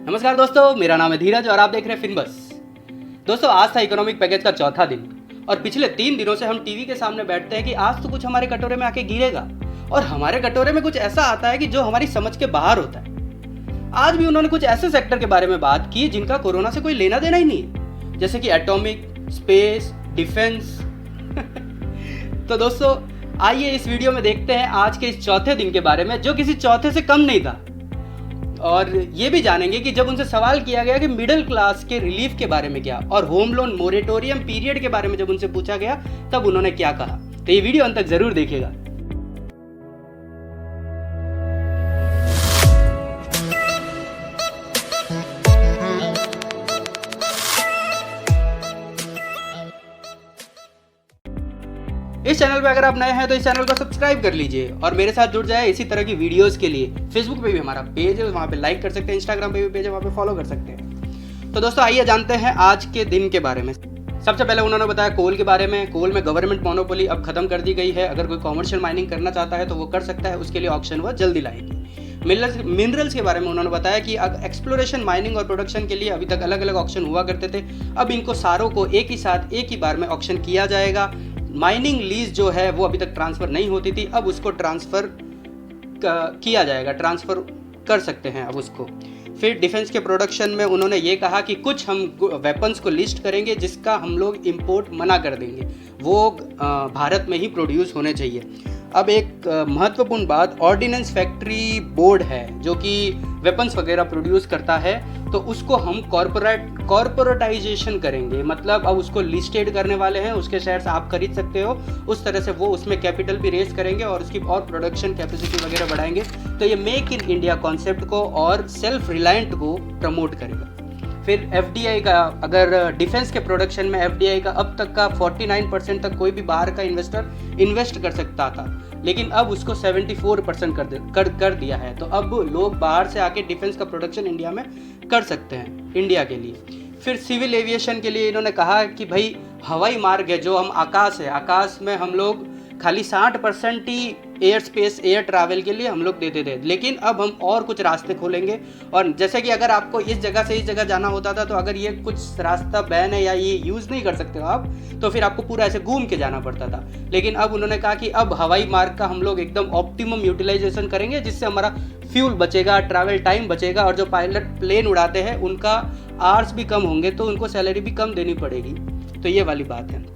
नमस्कार दोस्तों, मेरा नाम है धीरज और आप देख रहे हैं फिनबस। दोस्तों, आज था इकोनॉमिक पैकेज का चौथा दिन और पिछले 3 दिनों से हम टीवी के सामने बैठते हैं कि आज तो कुछ हमारे कटोरे में आके गिरेगा और हमारे कटोरे में कुछ ऐसा आता है कि जो हमारी समझ के बाहर होता है। आज भी उन्होंने कुछ ऐसे सेक्टर के बारे में बात की जिनका कोरोना से कोई लेना देना ही नहीं है, जैसे कि एटॉमिक, स्पेस, डिफेंस। तो दोस्तों, आइए इस वीडियो में देखते हैं आज के इस चौथे दिन के बारे में, जो किसी चौथे से कम नहीं था। और ये भी जानेंगे कि जब उनसे सवाल किया गया कि मिडिल क्लास के रिलीफ के बारे में क्या और होम लोन मोरेटोरियम पीरियड के बारे में जब उनसे पूछा गया तब उन्होंने क्या कहा। तो ये वीडियो अंत तक जरूर देखिएगा। इस चैनल पे अगर आप नए हैं तो इस चैनल को सब्सक्राइब कर लीजिए और मेरे साथ जुड़ जाए इसी तरह की वीडियोस के लिए। फेसबुक पे भी हमारा पेज है, वहाँ पे लाइक कर सकते हैं, इंस्टाग्राम पे भी पेज है, वहाँ पे फॉलो कर सकते हैं। तो दोस्तों, आइए जानते हैं आज के दिन के बारे में। सबसे पहले उन्होंने बताया कोल के बारे में। कोल में गवर्नमेंट मोनोपोली अब खत्म कर दी गई है। अगर कोई कॉमर्शियल माइनिंग करना चाहता है तो वो कर सकता है, उसके लिए ऑप्शन वह जल्दी लाएगी। मिनरल्स के बारे में उन्होंने बताया कि एक्सप्लोरेशन, माइनिंग और प्रोडक्शन के लिए अभी तक अलग अलग ऑप्शन हुआ करते थे, अब इनको सारों को एक ही साथ एक ही बार में ऑप्शन किया जाएगा। माइनिंग लीज जो है वो अभी तक ट्रांसफ़र नहीं होती थी, अब उसको ट्रांसफ़र किया जाएगा, ट्रांसफ़र कर सकते हैं अब उसको। फिर डिफेंस के प्रोडक्शन में उन्होंने ये कहा कि कुछ हम वेपन्स को लिस्ट करेंगे जिसका हम लोग इंपोर्ट मना कर देंगे, वो भारत में ही प्रोड्यूस होने चाहिए। अब एक महत्वपूर्ण बात, ऑर्डिनेंस फैक्ट्री बोर्ड है जो कि वेपन्स वगैरह प्रोड्यूस करता है, तो उसको हम कॉर्पोरेटाइजेशन करेंगे। मतलब अब उसको लिस्टेड करने वाले हैं, उसके शेयर्स आप खरीद सकते हो, उस तरह से वो उसमें कैपिटल भी रेज करेंगे और उसकी और प्रोडक्शन कैपेसिटी वगैरह बढ़ाएंगे। तो ये मेक इन इंडिया कॉन्सेप्ट को और सेल्फ रिलायंट को प्रमोट करेगा। फिर FDI का, अगर डिफेंस के प्रोडक्शन में FDI का अब तक का 49% तक कोई भी बाहर का इन्वेस्टर इन्वेस्ट कर सकता था, लेकिन अब उसको 74% कर दिया है। तो अब लोग बाहर से आके डिफेंस का प्रोडक्शन इंडिया में कर सकते हैं, इंडिया के लिए। फिर सिविल एविएशन के लिए इन्होंने कहा कि भाई हवाई मार्ग है, जो हम आकाश है, आकाश में हम लोग खाली 60% ही एयर स्पेस, एयर ट्रैवल के लिए हम लोग देते थे, लेकिन अब हम और कुछ रास्ते खोलेंगे। और जैसे कि अगर आपको इस जगह से इस जगह जाना होता था, तो अगर ये कुछ रास्ता बैन है या ये यूज़ नहीं कर सकते हो आप, तो फिर आपको पूरा ऐसे घूम के जाना पड़ता था। लेकिन अब उन्होंने कहा कि अब हवाई मार्ग का हम लोग एकदम ऑप्टिमम यूटिलाइजेशन करेंगे, जिससे हमारा फ्यूल बचेगा, ट्रैवल टाइम बचेगा, और जो पायलट प्लेन उड़ाते हैं उनका आवर्स भी कम होंगे, तो उनको सैलरी भी कम देनी पड़ेगी। तो ये वाली बात है।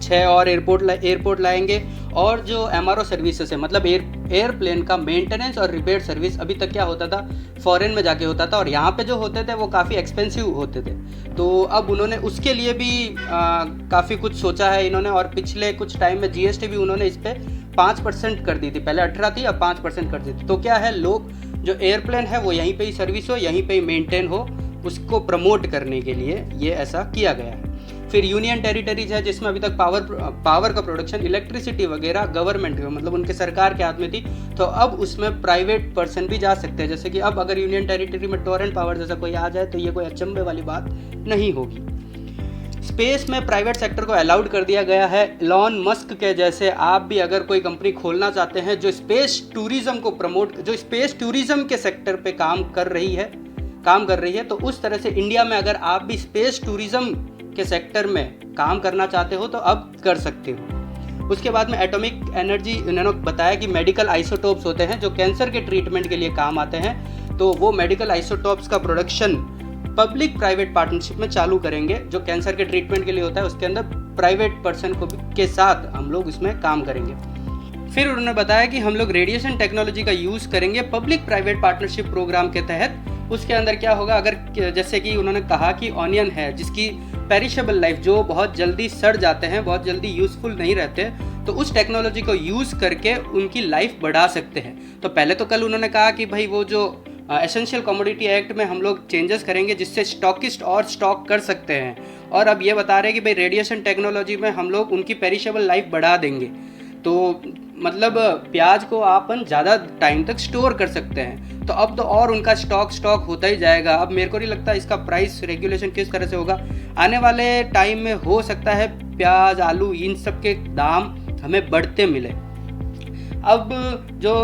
6 और एयरपोर्ट लाएंगे, और जो MRO सर्विसेज है, मतलब एयरप्लेन का मेंटेनेंस और रिपेयर सर्विस अभी तक क्या होता था, फॉरेन में जाके होता था, और यहाँ पे जो होते थे वो काफ़ी एक्सपेंसिव होते थे। तो अब उन्होंने उसके लिए भी काफ़ी कुछ सोचा है इन्होंने, और पिछले कुछ टाइम में GST भी उन्होंने इस पर 5% कर दी थी। पहले 18 थी, अब 5% कर दी थी। तो क्या है, लोग जो एयरप्लेन है वो यहीं पर ही सर्विस हो, यहीं पर ही मेनटेन हो, उसको प्रमोट करने के लिए ये ऐसा किया गया है। फिर यूनियन टेरिटरीज है जिसमें अभी तक पावर का प्रोडक्शन, इलेक्ट्रिसिटी वगैरह गवर्नमेंट का, मतलब उनके सरकार के हाथ में थी, तो अब उसमें प्राइवेट पर्सन भी जा सकते हैं। जैसे कि अब अगर यूनियन टेरिटरी में टोरेंट पावर जैसा कोई आ जाए तो ये कोई अचंभे वाली बात नहीं होगी। स्पेस में प्राइवेट सेक्टर को अलाउड कर दिया गया है। एलॉन मस्क के जैसे आप भी अगर कोई कंपनी खोलना चाहते हैं जो स्पेस टूरिज्म को प्रमोट, जो स्पेस टूरिज्म के सेक्टर पे काम कर रही है, तो उस तरह से इंडिया में अगर आप भी स्पेस टूरिज्म के सेक्टर में काम करना चाहते हो तो अब कर सकते हो। उसके बाद में एटॉमिक एनर्जी, उन्होंने बताया कि मेडिकल आइसोटोप्स होते हैं जो कैंसर के ट्रीटमेंट के लिए काम आते हैं, तो वो मेडिकल आइसोटोप्स का प्रोडक्शन पब्लिक प्राइवेट पार्टनरशिप में चालू करेंगे। जो कैंसर के ट्रीटमेंट के लिए होता है उसके अंदर प्राइवेट पर्सन को के साथ हम लोग इसमें काम करेंगे। फिर उन्होंने बताया कि हम लोग रेडिएशन टेक्नोलॉजी का यूज़ करेंगे पब्लिक प्राइवेट पार्टनरशिप प्रोग्राम के तहत। उसके अंदर क्या होगा, अगर जैसे कि उन्होंने कहा कि ऑनियन है जिसकी पेरिशेबल लाइफ, जो बहुत जल्दी सड़ जाते हैं, बहुत जल्दी यूज़फुल नहीं रहते, तो उस टेक्नोलॉजी को यूज़ करके उनकी लाइफ बढ़ा सकते हैं। तो पहले तो कल उन्होंने कहा कि भाई वो जो एसेंशियल कमोडिटी एक्ट में हम लोग चेंजेस करेंगे जिससे स्टॉकिस्ट और स्टॉक कर सकते हैं, और अब ये बता रहे हैं कि भाई रेडिएशन टेक्नोलॉजी में हम लोग उनकी पेरिशेबल लाइफ बढ़ा देंगे। तो मतलब प्याज को अपन ज़्यादा टाइम तक स्टोर कर सकते हैं, तो अब तो और उनका स्टॉक होता ही जाएगा। अब मेरे को नहीं लगता इसका प्राइस रेगुलेशन किस तरह से होगा, आने वाले टाइम में हो सकता है प्याज, आलू, इन सब के दाम हमें बढ़ते मिले। अब जो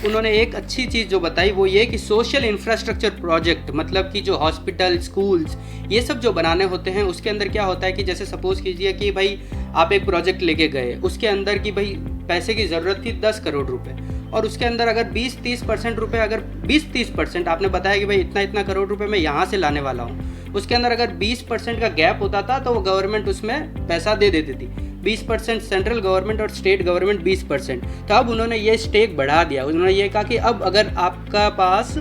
उन्होंने एक अच्छी चीज़ जो बताई वो ये कि सोशल इंफ्रास्ट्रक्चर प्रोजेक्ट, मतलब कि जो हॉस्पिटल, स्कूल्स, ये सब जो बनाने होते हैं, उसके अंदर क्या होता है कि जैसे सपोज़ कीजिए कि भाई आप एक प्रोजेक्ट लेके गए, उसके अंदर की भाई पैसे की ज़रूरत थी 10 करोड़ रुपए, और उसके अंदर अगर 20-30% रुपये, अगर 20-30% आपने बताया कि भाई इतना इतना करोड़ रुपए मैं यहाँ से लाने वाला हूँ, उसके अंदर अगर 20% का गैप होता था तो वो गवर्नमेंट उसमें पैसा दे देती थी। 20% सेंट्रल गवर्नमेंट और स्टेट गवर्नमेंट 20%। तो अब उन्होंने ये स्टेक बढ़ा दिया। उन्होंने ये कहा कि अब अगर आपका पास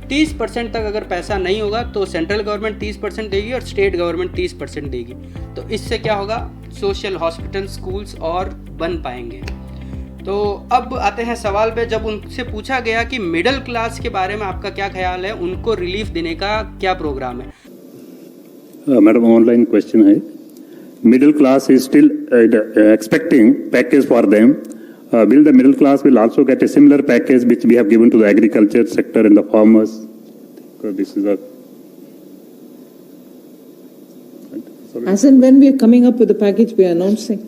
30% तक अगर पैसा नहीं होगा तो सेंट्रल गवर्नमेंट 30% देगी और स्टेट गवर्नमेंट 30% देगी। तो इससे क्या होगा, सोशल हॉस्पिटल, स्कूल्स और बन पाएंगे। तो अब आते हैं सवाल पे। जब उनसे पूछा गया कि मिडिल क्लास के बारे में आपका क्या ख्याल है, उनको रिलीफ देने का क्या प्रोग्राम है? मैडम, ऑनलाइन क्वेश्चन है। Middle class is still expecting package for them. Will the middle class will also get a similar package which we have given to the agriculture sector and the farmers? This is a. As and when we are coming up with the package, we are announcing.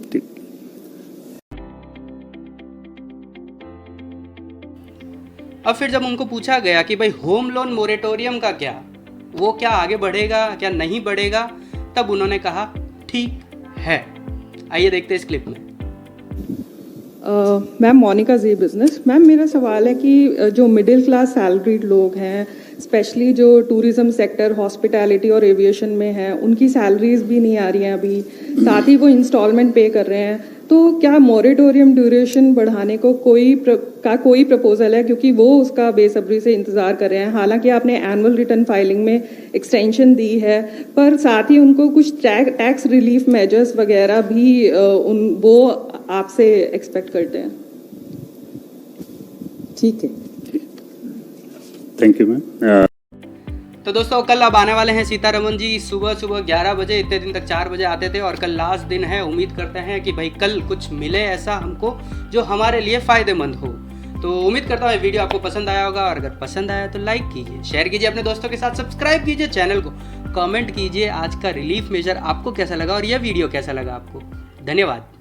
अब फिर जब उनको पूछा गया कि भाई home loan moratorium का क्या, वो क्या आगे बढ़ेगा क्या नहीं बढ़ेगा, तब उन्होंने कहा ठीक है। आइए देखते हैं इस क्लिप में। मैम, मोनिका जी बिजनेस। मैम, मेरा सवाल है कि जो मिडिल क्लास सैलरीड लोग हैं, स्पेशली जो टूरिज्म सेक्टर, हॉस्पिटैलिटी और एविएशन में हैं, उनकी सैलरीज भी नहीं आ रही हैं अभी, साथ ही वो इंस्टॉलमेंट पे कर रहे हैं। तो क्या मोरेटोरियम ड्यूरेशन बढ़ाने को कोई प्रपोजल है? क्योंकि वो उसका बेसब्री से इंतज़ार कर रहे हैं। हालांकि आपने एनुअल रिटर्न फाइलिंग में एक्सटेंशन दी है, पर साथ ही उनको कुछ टैक्स रिलीफ मेजर्स वगैरह भी वो आपसे एक्सपेक्ट करते हैं। ठीक है, थैंक यू मैम। तो दोस्तों, कल अब आने वाले हैं सीतारमन जी सुबह 11 बजे। इतने दिन तक 4 बजे आते थे और कल लास्ट दिन है। उम्मीद करते हैं कि भाई कल कुछ मिले ऐसा हमको जो हमारे लिए फ़ायदेमंद हो। तो उम्मीद करता हूँ वीडियो आपको पसंद आया होगा, और अगर पसंद आया तो लाइक कीजिए, शेयर कीजिए अपने दोस्तों के साथ, सब्सक्राइब कीजिए चैनल को, कमेंट कीजिए आज का रिलीफ मेजर आपको कैसा लगा और यह वीडियो कैसा लगा आपको। धन्यवाद।